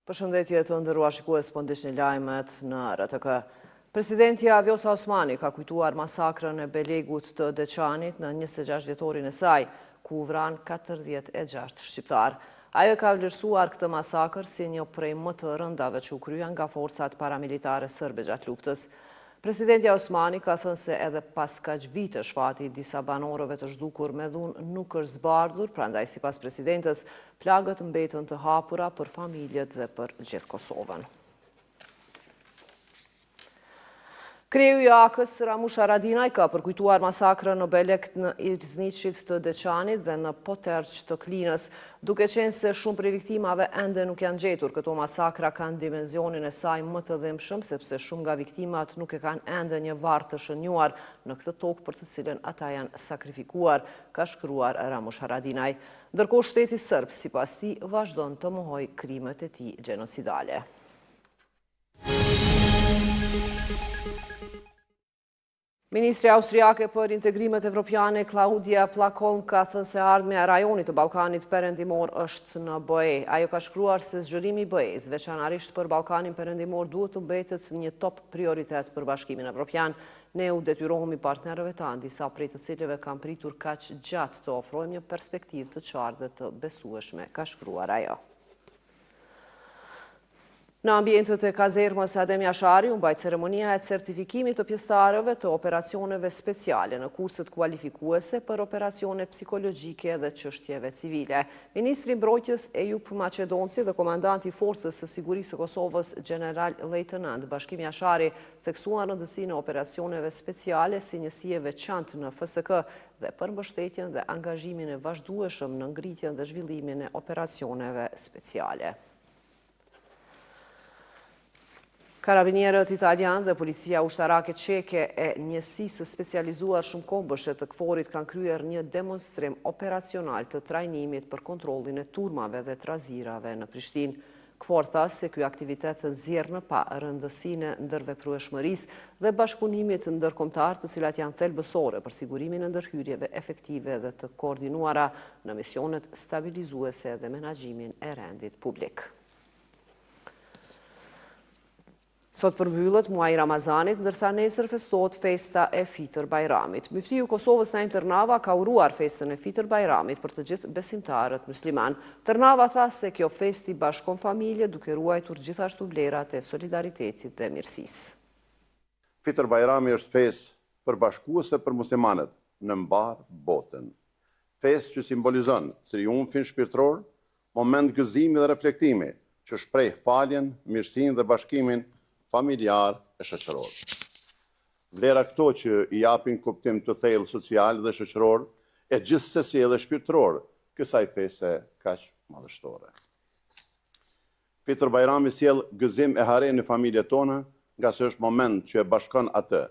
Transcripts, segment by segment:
Përshëndetje të nderuar shikues, po ndiqni lajmet në RTK. Presidentja Vjosa Osmani ka kujtuar masakrën e Belegut të Deçanit në 26 vjetorin e saj, ku u vran 46 shqiptar. Ajo ka vlerësuar këtë masakër si një prej më të rëndave që u kryen nga forcat paramilitare serbe gjatë luftës. Presidentja Osmani ka thënë se edhe pas kaq vitesh fati disa banorëve të zhdukur me dhunë nuk është zbardhur, prandaj sipas presidentës, plagët mbetën të hapura për familjet dhe për gjithë Kosovën. Kreu i AK-s Ramush Haradinaj ka përkujtuar masakrën në Belek në Izniqit të Deçanit dhe në Poterç të Klinës, duke qenë se shumë prej viktimave ende nuk janë gjetur. Këto masakra kanë dimenzionin e saj më të dhimbshëm, sepse shumë nga viktimat nuk e kanë ende një varr të shënjuar në këtë tokë për të cilën ata janë sakrifikuar, ka shkruar Ramush Haradinaj. Ndërkohë shteti serb, sipas tij, vazhdon të mohojë krimet e tij gjenocidale. Ministri austriake për integrimet evropiane Claudia Plakholm ka thënë se ardhmja e rajonit të Ballkanit Perëndimor është në BE. Ajo ka shkruar se zgjerimi i BE-s, veçanërisht për Ballkanin Perëndimor, duhet të mbetet një top prioritet për Bashkimin Evropian. Ne u detyrohemi partnerëve tanë, disa prej të cilëve kanë pritur kaq gjatë, të ofrojmë një perspektivë të qartë dhe të besueshme, ka shkruar ajo. Në ambientet e kazermës Adem Jashari u mbajt ceremonia e certifikimit të pjesëtarëve të operacioneve speciale në kurset kualifikuese për operacione psikologjike dhe çështjeve civile. Ministri i Mbrojtjes Ejup Maqedonci dhe komandanti i Forcës së Sigurisë së Kosovës General Lejtenant Bashkim Jashari theksuan rëndësinë e operacioneve speciale si njësi e veçantë në FSK dhe për mbështetjen dhe angazhimin e vazhdueshëm në ngritjen dhe zhvillimin e operacioneve speciale. Karabinierët italian dhe policia ushtarake çeke e njësisë specializuar shumëkombëshe të KFOR-it kanë kryer një demonstrim operacional të trajnimit për kontrollin e turmave dhe trazirave në Prishtinë. KFOR tha se ky aktivitet nxjerr në pa rëndësinë e ndërveprueshmërisë dhe bashkëpunimit ndërkombëtar, të cilat janë thelbësore për sigurimin e ndërhyrjeve efektive dhe të koordinuara në misionet stabilizuese dhe menaxhimin e rendit publik. Sot përmbyllet muaji i Ramazanit, ndërsa nesër festohet festa e Fitër Bajramit. Muftiu i Kosovës Naim Tërnava ka uruar festën e Fitër Bajramit për të gjithë besimtarët musliman. Tërnava tha se kjo festi bashkon familje, duke ruajtur gjithashtu vlerat e solidaritetit dhe mirësisë. Fitër Bajrami është festë përbashkuese për muslimanët në mbar botën. Festë që simbolizon triumfin shpirtëror, moment gëzimi dhe reflektimi që shpreh faljen, mirësinë dhe bashkimin familjar e shoqëror. Vlera këto që i japin kuptim të thellë social dhe shoqëror e gjithsesi edhe shpirtëror kësaj feste kaq madhështore. Fitër Bajrami sjell gëzim e hare në familjet tona, nga se është moment që e bashkon atë,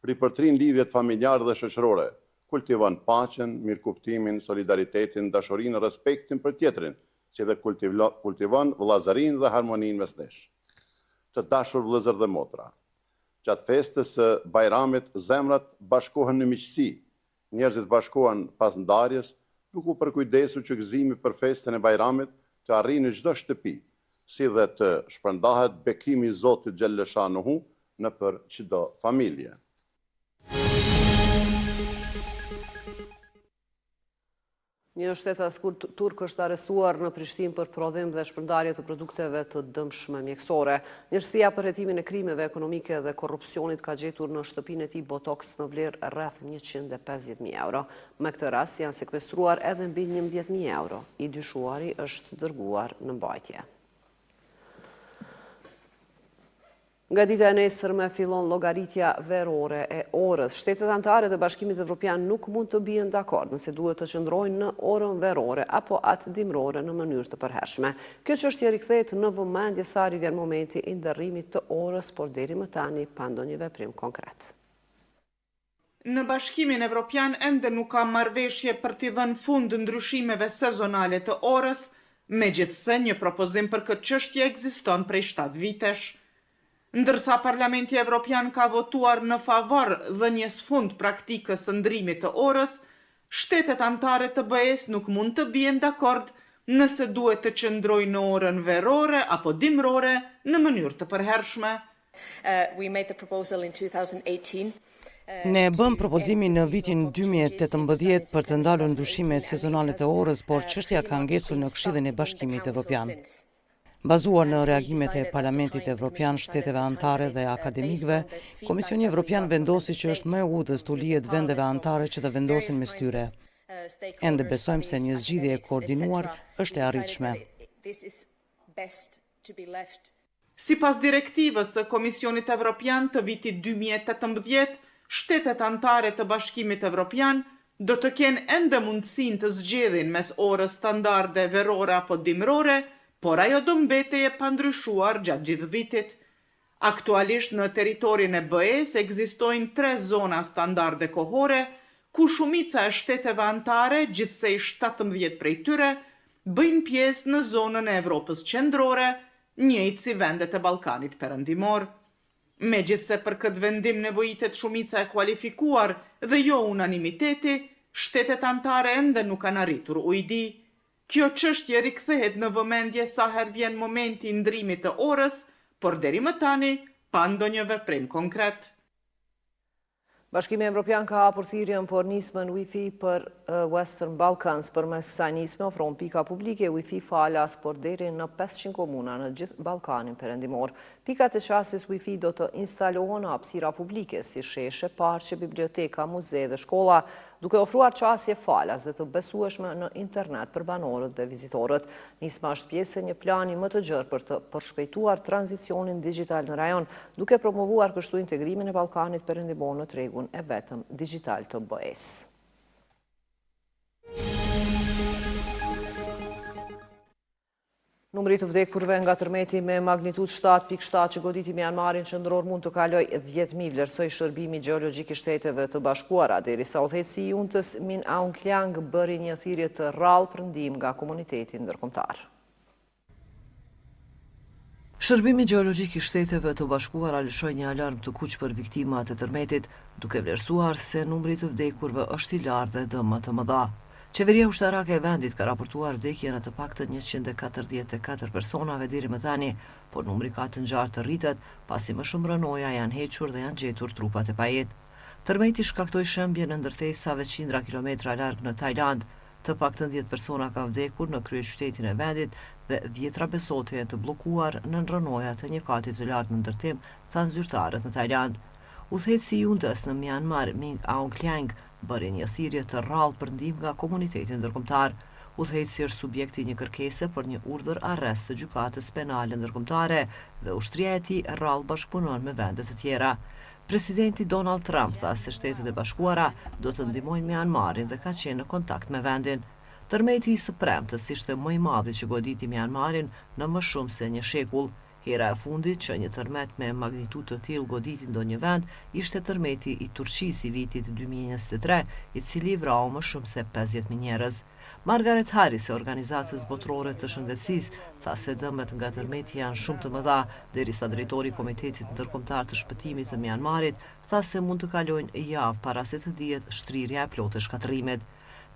ripërtrin lidhjet familjare dhe shoqërore, kultivon paqen, mirëkuptimin, solidaritetin, dashurinë, respektin për tjetrin, si dhe kultivon vëllazërinë dhe harmoninë mes nesh. Të dashur vëllezër dhe motra. Gjatë festës së Bajramit, zemrat bashkohen në miqësi. Njerëzit bashkohen pas ndarjes, duke u përkujdesur që gëzimi për festën e Bajramit të arrijë në çdo shtëpi, si dhe të shpërndahet bekimi i Zotit xhalleshanuhu nëpër çdo familje. Një shtetas turk është arrestuar në Prishtinë për prodhim dhe shpërndarje të produkteve të dëmshme mjekësore. Njërsia për hetimin e krimeve ekonomike dhe korrupsionit ka gjetur në shtëpinë e tij botoks në vlerë rreth 150.000 euro. Me këtë rast janë sekvestruar edhe mbi 11.000 euro. I dyshuari është dërguar në mbajtje. Nga dita e nesërme fillon llogaritja verore e orës. Shtetet anëtare të Bashkimit Evropian nuk mund të bien dakord nëse duhet të qëndrojnë në orën verore apo atë dimrore në mënyrë të përhershme. Kjo çështje rikthehet në vëmendje sa vjen momenti i nderrimit të orës, por deri më tani pa ndonjë veprim konkret. Në Bashkimin Evropian ende nuk ka marrëveshje për t'i dhënë fund ndryshimeve sezonale të orës, megjithse një propozim për këtë çështje ekziston prej 7 vitesh. Ndërsa Parlamenti Evropian ka votuar në favor dhënies fund praktikës së ndrimit të orës, shtetet anëtare të BE-s nuk mund të bien dakord nëse duhet të qëndrojë në orën verore apo dimrore në mënyrë të përhershme. We made the proposal in 2018. Ne bëm propozimin në vitin 2018 për të ndalur ndryshime sezonale të orës, por çështja ka ngecur në Këshillin e Bashkimit Evropian. Bazuar në reagimet e Parlamentit Evropian, shteteve anëtare dhe akademikëve, Komisioni Evropian vendosi që është më e udhës të lihet vendeve anëtare që të vendosin mes tyre. Ende besojmë se një zgjidhje e koordinuar është e arritshme. Sipas direktivës së Komisionit Evropian të vitit 2018, shtetet anëtare të Bashkimit Evropian do të kenë ende mundësinë të zgjedhin mes orës standarde verore apo dimrore, por ajo do mbetej e pandryshuar gjatë gjithë vitit. Aktualisht në territorin e BE-s ekzistojnë 3 zona standarde kohore, ku shumica e shteteve anëtare, gjithsej 17 prej tyre, bëjnë pjesë në zonën e Evropës qendrore, njëjtë si vendet e Ballkanit Perëndimor. Megjithse për këtë vendim nevojitet shumica e kualifikuar dhe jo unanimiteti, shtetet anëtare ende nuk kanë arritur ujdi. Kjo çështje rikthehet në vëmendje sa herë vjen momenti i ndrimit të orës, por deri më tani pa ndonjë veprim konkret. Bashkimi Evropian ka hapur thirrjen për nismën Wi-Fi për Western Balkans. Përmes kësaj nisme ofron pika publike Wi-Fi falas por deri në 500 komuna në gjithë Ballkanin Perëndimor. Pikat e qasjes Wi-Fi do të instalohen në hapësira publike si sheshe, parqe, biblioteka, muze dhe shkolla, duke ofruar qasje falas dhe të besueshme në internet për banorët dhe vizitorët. Nisma është pjesë e një plani më të gjerë për të përshpejtuar tranzicionin digital në rajon, duke promovuar kështu integrimin e Ballkanit Perëndimor në tregun e vetëm digital të BE-s. Numri të vdekurve nga tërmeti me magnitud 7.7 që goditi Myanmarin qendror mund të kaloj 10.000, vlerësoi Shërbimi Gjeologjik i Shteteve të Bashkuara, derisa udhëheqësi i UNTës Min Aung Hlaing bëri një thirrje të rrallë për ndihmë nga komuniteti ndërkombëtar. Shërbimi Gjeologjik i Shteteve të Bashkuara lëshoi një alarm të kuq për viktimat e tërmetit, duke vlerësuar se numri të vdekurve është i lartë dhe dëmat të mëdha. Qeveria ushtarake e vendit ka raportuar vdekjen e të paktën 144 personave deri më tani, por numri ka të ngjarë të rritet pasi më shumë rënoja janë hequr dhe janë gjetur trupat e pajet. Tërmeti shkaktoi shembje në ndërtesave qindra kilometra larg në Tajland. Të paktën 10 persona kanë vdekur në kryeqytetin e vendit dhe 10 besote janë të bllokuar në rënojat e një kati të lartë në ndërtim, thanë zyrtarët në Tajland. Udhëheqësi i UNTës në Myanmar, Min Aung Hlaing, bëri një thirrje të rrallë për ndihmë nga komuniteti ndërkombëtar. Udhëheqësi është subjekti një kërkese për një urdhër arrest të gjykatës penale ndërkombëtare dhe ushtria e tij rrallë bashkëpunon me vende të tjera. Presidenti Donald Trump tha se Shtetet e Bashkuara do të ndihmojnë Myanmarin dhe ka qenë në kontakt me vendin. Tërmeti i së premtës ishte më i madhi që goditi Myanmarin në më shumë se një shekull. Hera e fundit që një tërmet me magnitudë të tillë goditi ndonjë vend ishte tërmeti i Turqisë i vitit 2023, i cili vrau më shumë se 50.000 njerëz. Margaret Harris e Organizatës Botërore të Shëndetësisë tha se dëmet nga tërmeti janë shumë të mëdha, derisa drejtori i Komitetit Ndërkombëtar të Shpëtimit të Myanmarit tha se mund të kalojnë javë para se të dihet shtrirja e plotë e shkatërimit.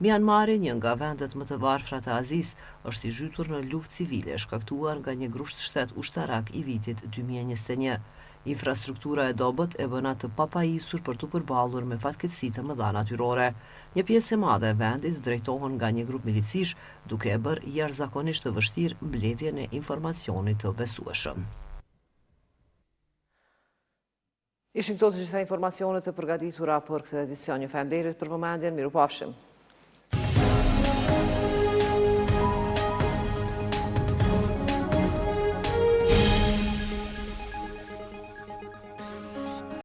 Myanmari, një nga vendet më të varfra të Azisë, është i zhytur në luftë civile shkaktuar nga një grusht shtet ushtarak i vitit 2021. Infrastruktura e dobët e bën atë të papajisur për të përballur me fatkeqësi të mëdha natyrore. Një pjesë e madhe e vendit drejtohen nga një grup milicish, duke e bërë jashtëzakonisht të vështirë mbledhjen e informacionit të besueshëm. Ishin këto të gjitha informacionet e përgatitura për këtë edicion. Ju faleminderit për vëmendjen, mirupafshim.